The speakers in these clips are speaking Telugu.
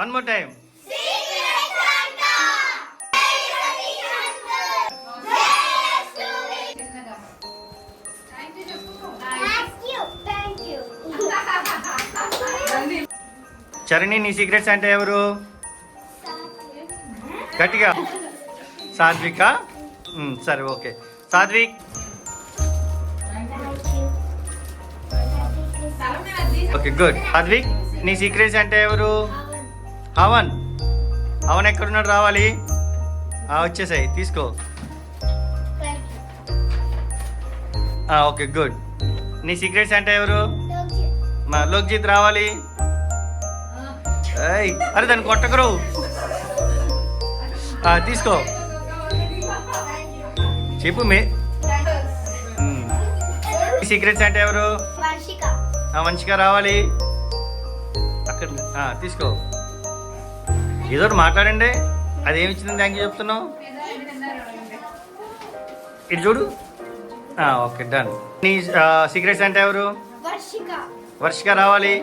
One more time. చరణి, నీ సీక్రెట్స్ అంటే ఎవరు? గట్టిగా. సాత్విక. సరే, okay. Satvik. Okay, good. Satvik, నీ సీక్రెట్స్ అంటే ఎవరు? హవన్. హవన్ ఎక్కడున్నాడు? రావాలి. వచ్చేసాయి, తీసుకో. Okay, good. నీ సీక్రెట్స్ అంటే ఎవరు? లోక్జిత్ రావాలి. అరే దాన్ని కొట్టకరు. తీసుకో, చెప్పు. సీక్రెట్స్ అంటే ఎవరు? వంశిక రావాలి. అక్కడ తీసుకో. ఏదో మాట్లాడండి. అదేమి ఇచ్చింది థ్యాంక్ యూ చెప్తున్నావు? ఇటు చూడు. Okay, done. నీ సీక్రెట్స్ అంటే ఎవరు? వర్షిక రావాలి.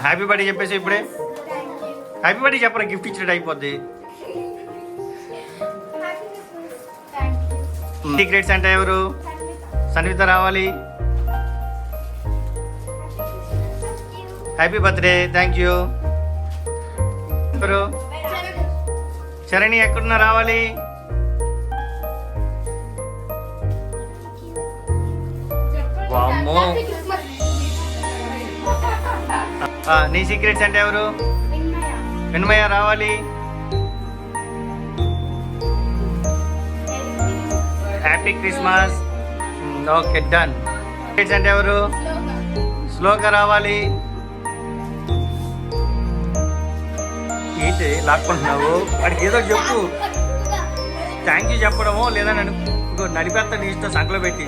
హ్యాపీ బర్త్డే చెప్పేసి ఇప్పుడే. హ్యాపీ బర్త్డే చెప్పరా, గిఫ్ట్ ఇచ్చినట్టు అయిపోద్ది. సీక్రెట్స్ అంటే ఎవరు? సన్విత రావాలి. Happy birthday, thank you. ఎవరు? చరణి ఎక్కడున్నా రావాలి. వామ్మో. నీ సీక్రెట్స్ అంటే ఎవరు? విన్మయ రావాలి. Happy Christmas. Okay, done. Secrets అంటే ఎవరు? స్లోగా రావాలి. ఏంటి లాక్కుంటున్నావు? వాడికి ఏదో చెప్పు. థ్యాంక్ యూ చెప్పడమో లేదా నన్ను నడిపేస్తా నీ ఇష్టం సంకలో పెట్టి.